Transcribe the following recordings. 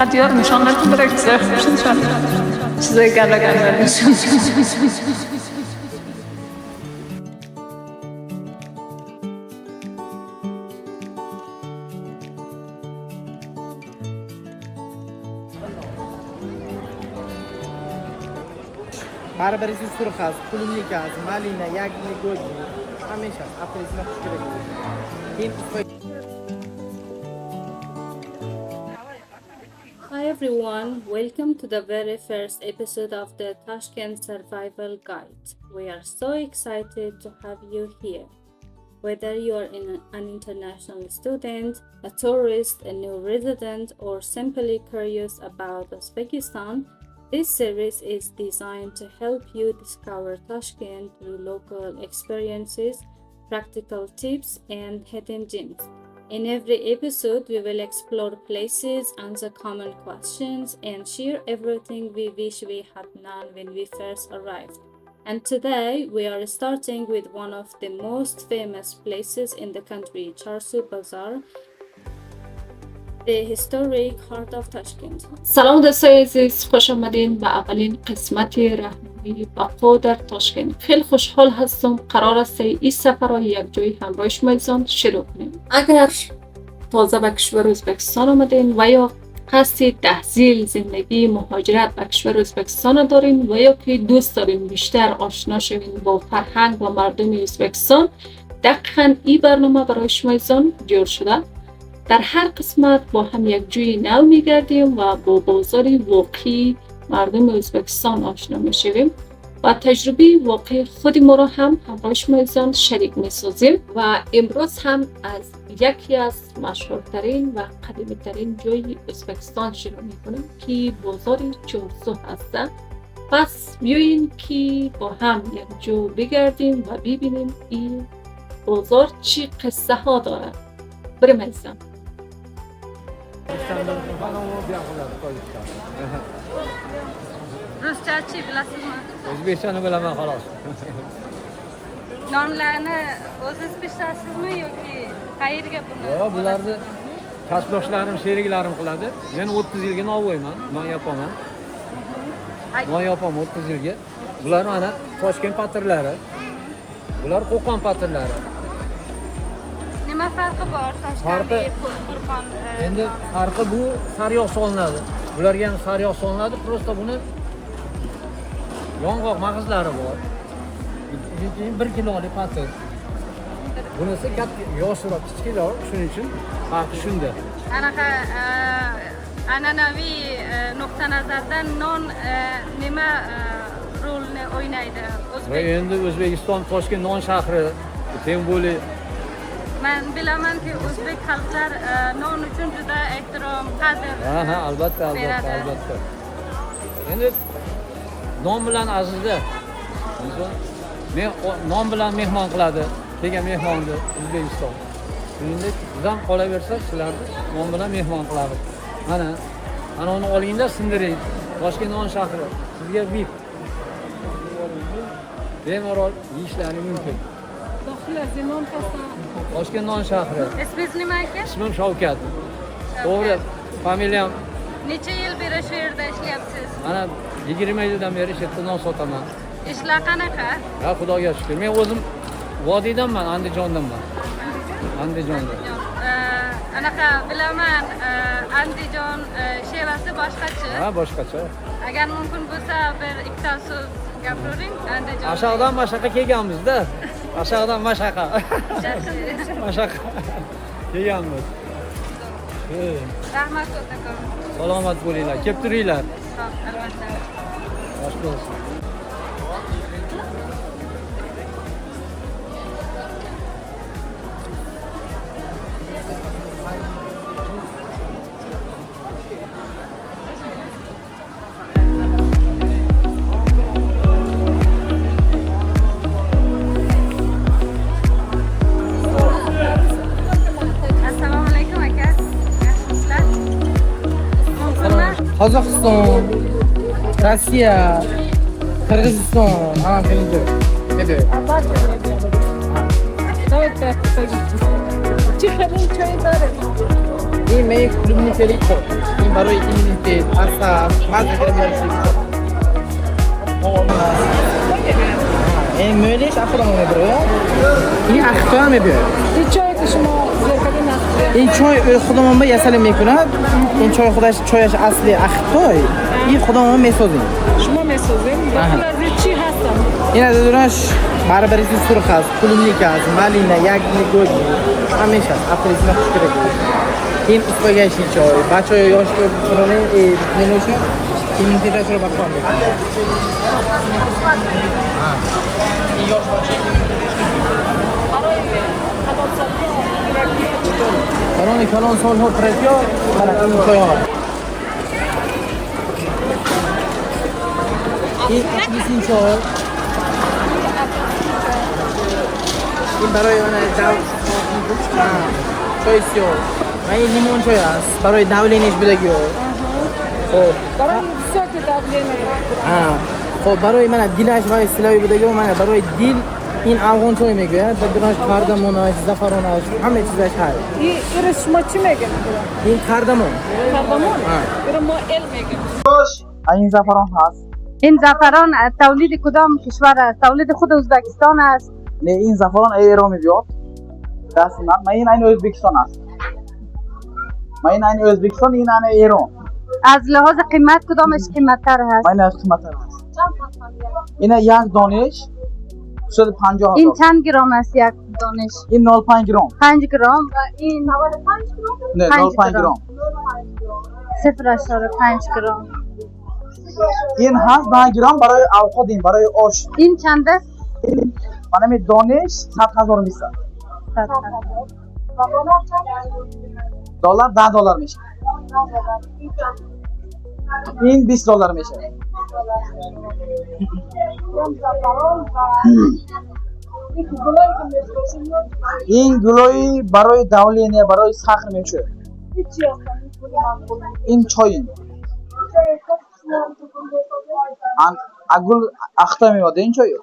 فقط یار نشان نکن برای چیزای خوبش نشان چیزای گله گله نشان. بربریزی سرخ است، پولونیک است، مالینه، یگنی، گوجی همیشه اپریزی خوش این Hi everyone, welcome to the very first episode of the Tashkent Survival Guide. We are so excited to have you here. Whether you are an international student, a tourist, a new resident, or simply curious about Uzbekistan, this series is designed to help you discover Tashkent through local experiences, practical tips, and hidden gems. In every episode, we will explore places, answer common questions, and share everything we wish we had known when we first arrived. And today, we are starting with one of the most famous places in the country, Charsu Bazaar, the historic heart of Tashkent. سلام دوستای عزیز، خوش آمدین به اولین قسمت راهنمایی وقفه در تاشکند. خیلی خوشحال هستم قرار است این سفر را یک جای همراه شما شروع کنیم. اگر تازه به کشور ازبکستان آمدین و یا قصد تحصیل، زندگی، مهاجرت به کشور ازبکستان دارین و یا که دوست دارین بیشتر آشنا شوین با فرهنگ و مردم ازبکستان، دقیقاً این برنامه برای شما جور شده. در هر قسمت با هم یک جوی نو میگردیم و با بازار واقعی مردم ازبکستان آشنا میشویم و تجربه واقعی خود ما را هم همراه شما شریک میسازیم و امروز هم از یکی از مشهورترین و قدیمی ترین جای ازبکستان شروع میکنیم که بازار چارسو هست. پس بیایین که با هم یک جو بگردیم و ببینیم این بازار چی قصه ها داره. بریم عزیزم. Ruscha chi bilasizmi? O'zbekchani bilaman xolos. Nomlarni o'zingiz pishdasizmi yoki qayerga buni? Yo'q, bularni kasbdoshlarim, sheriklarim qiladi. Men 30 yilga novvoyman, non yopaman. Non yopaman 30 yilga. Bular mana Toshkent patirlari. Bular Qo'qon patirlari. Nima farqi bor Toshkentdagi Qo'qon? Endi farqi bu sariyog' solinadi. Bularga ham sariyog' solinadi, prosta buni yong'oq mag'izlari bor. 1 kilolik patir. Bunisi katta yoshroq, kichikroq, shuning uchun farqi shunda. Anaqa an'anaviy nuqta nazardan non nima rolni o'ynaydi Va endi O'zbekiston Toshkent non shahri, tem bo'li. Men bilamanki o'zbek xalqlar non uchun juda ehtirom, qadr. Ha, albatta. Endi non bilan azizda. Men non bilan mehmon qiladi. Kelgan mehmonni O'zbekiston. Shuningdek, biz ham qolaversa sizlarni non bilan mehmon qiladi. Mana uni olingda sindiring. Toshkent non shahri sizga VIP. Bemalol yeyishlaring mumkin. Toshkent non shahri. Ismingiz nima ekan? Ismim Shavkat. To'g'ri, familiyam. Necha yil beri shu yerda ishlayapsiz? Mana 20 yildan beri shu yerda non sotaman. Ishlar qanaqa? Ha, Xudoga shukr. Men o'zim Vodiydanman, Andijondanman. Andijonda. Anaqa bilaman, Andijon shevasi boshqacha. Ha, boshqacha. Agar mumkin bo'lsa, bir ikkita so'z gapiring Andijon. Ashaqdan mashaqa kelganmiz-da. Ashaqdan mashaqa. Mashaqa. Kelganmiz. Rahmat kattakon. Salomat bo'linglar. Kelib turinglar. Xo'p, albatta. Xo'sh bo'lsin. Qozog'iston, Rossiya, Qirg'iziston, ana shunday. Dedi. Чиханың чайдары. И моих клубничаликов. И این برای ایمنیته اصلا مزه میشه. این میلیش افرامونه برای این اختا هم میبیره. این چای که شما زرکلی نخورید. این چای خودمون به یسل میکنه. این چای خودش چایش اصلی اختای. این خودمون میسازیم. شما میسازید؟ داخل از چی هستم؟ این از دونش بربریزی سرخ است، کلونیک است، مالینه، یگنی، گوجی همیشه است. افریزی نخوشگره. این اسپاگیتی چای. بچه‌ها یاش که برونه نمیشه. این دیگه رو بخوام. این یاش باشه. برای کلان سال ها پرتیا برای این چای ها. این افریزی چای. این برای من چای سیاه و این لیمون چای است برای داولینش بدگی ها. برای ساک داولینه. خب برای من دیلش برای سلاوی بدگی و من برای دیل این افغان چای میگوید بدونش کاردامونش زعفرانش همه چیزش هست. این شما چی میگن؟ این کاردامون. کاردامون؟ این ما ال میگن. این زعفران هست. این زعفران تولید کدام کشور است؟ تولید خود ازبکستان است. نه این زعفران ایران میاد. دست من این ازبکستان است. این ازبکستان این ایران. از لحاظ قیمت کدامش قیمت‌تر هست؟ این قیمت‌تر است. این یک دانش شد 50,000. این چند گرم است یک دانش؟ این 0.5 گرم. 5 گرم و این 95 گرم؟ نه 0.5 گرم. 0.5 گرم. این هست 10 گرم برای اوقات برای آش. این چند است؟ من می دانش 100,000 میشه. دلار $10 میشه. این $20 میشه. این گلوی برای داولینه برای صخر میشه. این چای. اگل اخته میاد این چای.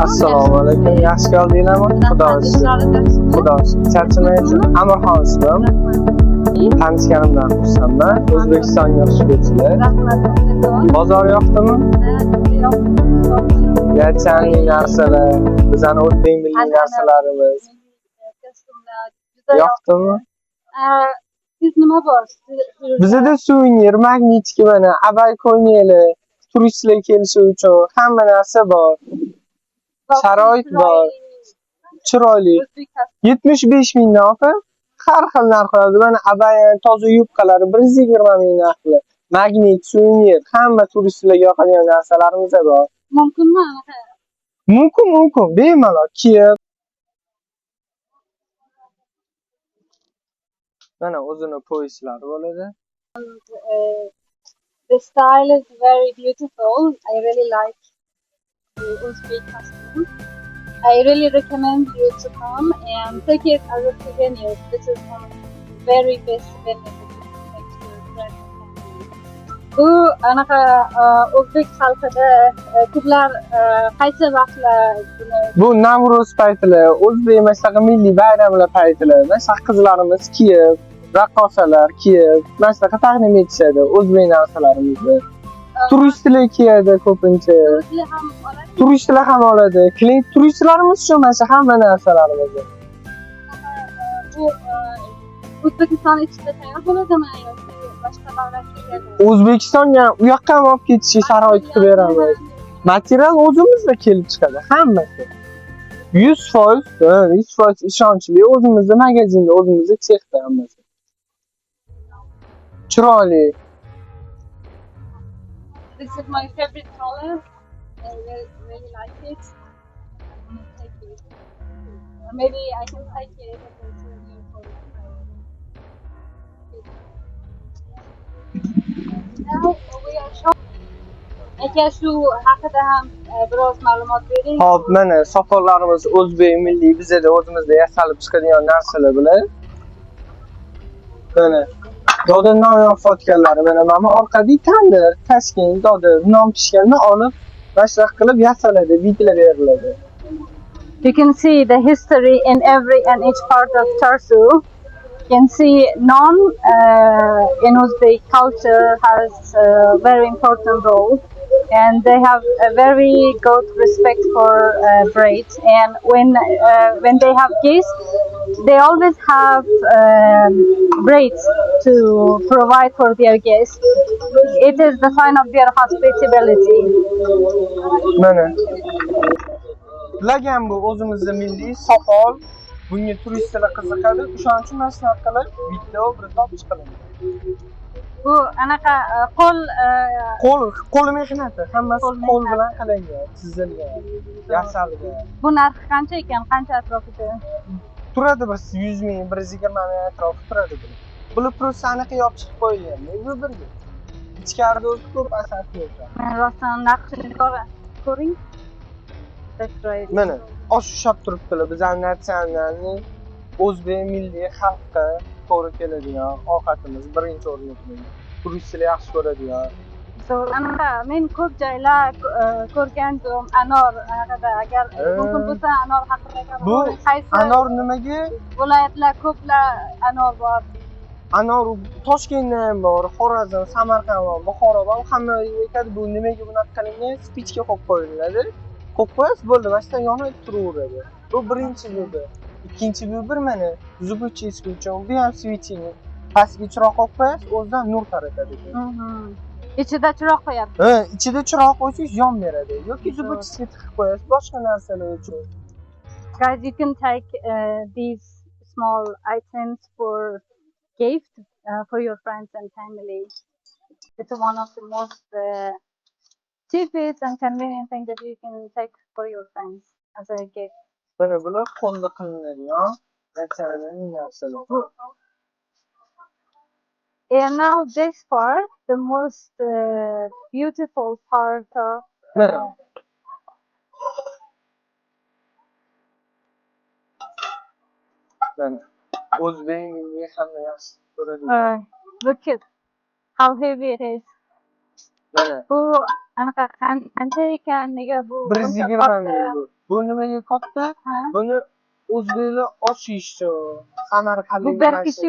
Assalomu alaykum. Yaxshi keldinglarmi? Xudo charchamaysiz. Amirxon ismim. Tanishganimdan xursandman. O'zbekiston yosh yigitlar. Bozor yoqdimi? Yarchanli narsalar, bizning o'zbek milliy narsalarimiz. Yoqdimi? Siz nima bor? Bizda suvenir, magnitka mana, abay ko'ynaklar, turistlar kelishi uchun hamma narsa bor. Sharoit bor. Chiroyli. 75 mingdan opa. Har xil narxlarda mana abaya, toza yubqalari 120 ming narxli. Magnit, suvenir, hamma turistlarga yoqadigan narsalarimiz bor. Mumkinmi? Mumkin. Bemalol kiyib. Mana o'zini poyislari bo'ladi. The style is very beautiful. I really like the Uzbek costume. I really recommend you to come and take it as a souvenir. This is one of the very best souvenirs that you can make to your friends and family. Bu anaqa O'zbek xalqida ko'plar qaysi vaqtlar buni Bu Navro'z paytlar, o'zbek masalan milliy bayramlar paytlar, masalan qizlarimiz kiyib, raqqosalar kiyib, masalan taqdim etishadi o'zbek narsalarimizni. Turistlar kiyadi ko'pincha. Turistlar ham oladi. Turistlarimiz uchun mana hamma narsalarimiz. bu O'zbekiston ichida tayyor bo'ladimi yoki boshqa davlatga keladi? O'zbekistonga u yoqqa ham olib ketishga sharoit qilib beramiz. Material o'zimizda kelib chiqadi, hammasi. 100%, 100% ishonchli, o'zimizda magazinda, o'zimizda sexda hammasi. Chiroyli. This is my favorite color. I really like it. I'm gonna take it. Maybe I can take it if it's really important. Now we are showing. Aka shu haqida ham biroz ma'lumot bering. Hop, mana soqollarimiz o'zbek milliy, bizda o'zimizda yasalib chiqadigan narsalar bular. Mana doda non yopayotganlari mana orqadagi tandir, tashkent, doda non pishganini olib, bashroq qilib yasaladi, bitlab beriladi. You can see the history in every and each part of Tarsu. You can see non in Uzbek culture has a very important role, and they have a very good respect for bread. And when they have guests, they always have bread to provide for their guests. It is the sign of their hospitality. Mana lagan bu o'zimizda milliy soqol. Bunga turistlar qiziqadi. O'shaning uchun mana shunaqa qilib video bir top chiqiladi. Bu anaqa Qo'l mehnati, hammasi qo'l bilan qilingan, chizilgan, yasalgan. bu narxi qancha ekan? Qancha atrofida? Turadi bir 100 ming, 120 ming atrofi turadi bu. Bular просто aniq yopib chiqib qo'yilgan. Bu birga. Ichkarida o'zi ko'p asar qo'ygan. Men rostdan naqshini ko'ring. That's right. Mana oshishab turibdilar. Bizning natsionalni o'zbek milliy xalqqa to'g'ri keladigan ovqatimiz birinchi o'rinda turadi. Turistlar yaxshi ko'radigan. So, anaqa men ko'p joylar ko'rgandim. Anor haqida agar mumkin bo'lsa anor haqida Bu qaysi anor nimaga? viloyatlar ko'plar anor bor. Anor Toshkentda ham bor, Xorazm, Samarqand bor, Buxoro bor. Hamma aytadi bu nimaga bunaqa qilingan? Spichka qo'yib qo'yiladi. Qo'yib qo'yasiz bo'ldi, mana shundan yonib turaveradi. Bu birinchi yo'li. Ikkinchi yo'li mana zubutchisi uchun bu ham svichini pastga chiroq qo'yib qo'yasiz, o'zidan nur taratadi. Ichida chiroq qo'yapsiz. Ichida chiroq qo'ysangiz yon beradi. Yoki zubutchisiga tiqib qo'yasiz, boshqa narsalar uchun. Guys, you can take these small items for gift for your friends and family. It's one of the most cheapest and convenient thing that you can take for your friends as a gift. Mana bular qo'lda qilinadigan narsalar. And now this part, the most beautiful part of Mana o'zbek milliy hamma yaxshi ko'radi. look at how heavy it is. Mana Bu anaqa qancha ekan, nega bu 120 ming bu. Bu nimaga katta? Buni o'zbeklar osh yeyishdi. Samarqandlik bu bir kishi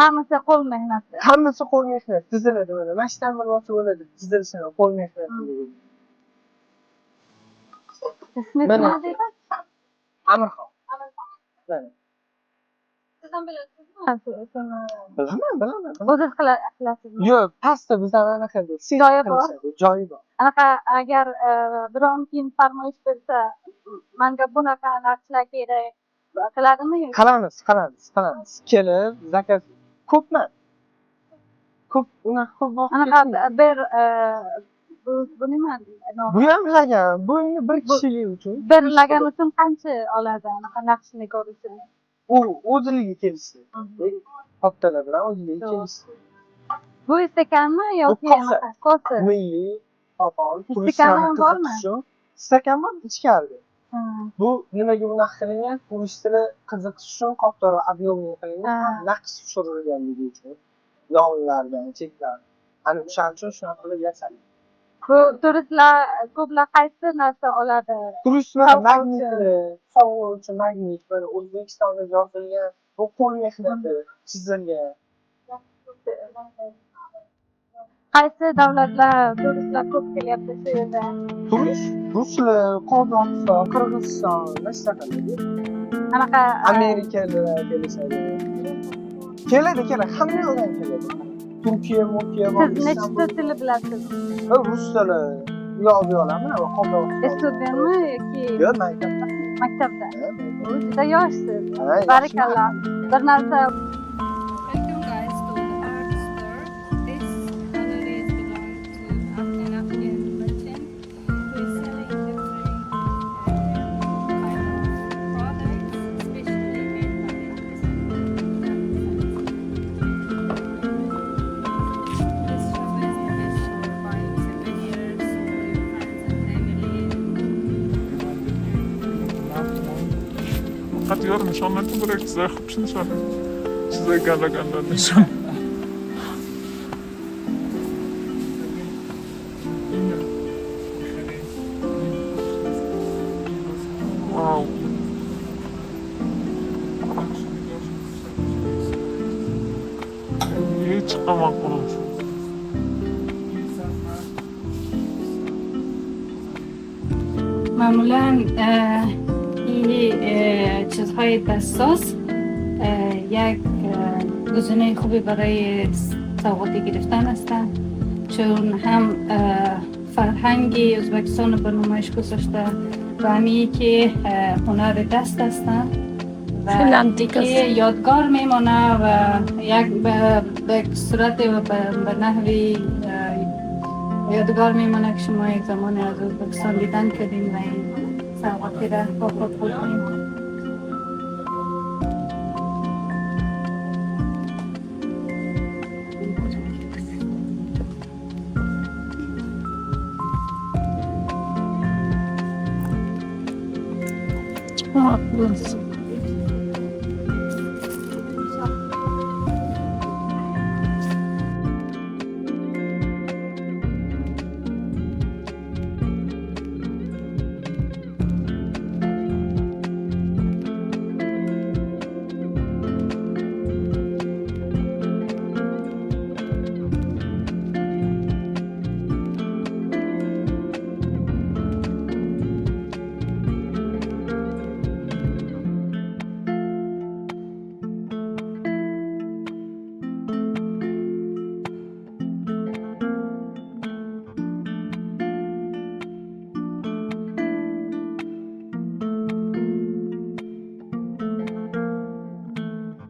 hammasi qo'l mehnati. Hammasi qo'l mehnati, tiziladi mana. Mashtan bir bo'lsa bo'ladi, tizilsin qo'l mehnati. Ismi Mana. nima deydi? Amirxon. Mana. Siz ham bilasizmi? Bilaman. O'ziz qilasizmi? Yo'q, pastda bizdan anaqa deydi. Joyi bor. Joyi bor. Anaqa agar biron kim farmoyish bersa, menga bunaqa narsalar kerak qiladimi yoki? Qilamiz. Kelib, zakaz ko'pmi? Ko'p vaqt. Anaqa bir bu nima? Bu ham lagan. Bu bir kishilik uchun. Bir lagan uchun qancha oladi anaqa naqshini ko'rishi? U o'zligi kelishdi. Kattalar bilan o'zligi kelishdi. Bu istakanmi yoki anaqa kosa? Milliy, qo'pol, Istakan bormi? Istakan bor ichkarida. Bu nimaga bunaqa qilingan? Turistlar qiziqish uchun qopqora объемli qilingan, naqsh tushirilganligi uchun. Yonlardan, chetlardan. Ana o'shaning uchun shunaqa qilib yasalgan. Bu turistlar ko'plar qaysi narsa oladi? Turistlar magnitli, sovg'a magnit, mana O'zbekistonda yozilgan, bu qo'l mehnati, chizilgan. Qaysi davlatlar turistlar ko'p kelyapti shu yerda? Turist, Ruslar, Qozog'iston, Qirg'iziston, mana shunaqa. anaqa Amerikaliklar kelishadi. Keladi, hamma yoqdan keladi. Turkiya, Mokiya bor, siz nechta tilni bilasiz? Rus tili. Bu yoqlarmi? Qo'pol. Studentmi yoki Yo'q, maktabda. maktabda? Ha, maktabda. Juda yoshsiz. Ha, yaxshi. Barakalloh. Bir narsa Welcome guys to the art store. This gallery is belong to an Afghan merchant who is selling different kind of products, especially made by his This shop is the best for buying souvenirs for your friends and family. فقط یار نشان نکن برای چیزای خوبش نشان چیزای گنده نشان واو هیچ قمق کنم معمولا این چیزهای دستساز یک گزینه خوبی برای سوغاتی گرفتن هستند چون هم فرهنگ ازبکستان به نمایش گذاشته و همی که هنر دست هستند و که یادگار میمانه و یک به صورت و به نحوی یادگار میمانه که شما یک زمانی از ازبکستان دیدن کردین و این سوغاتی را با خود بردین. Haklısın.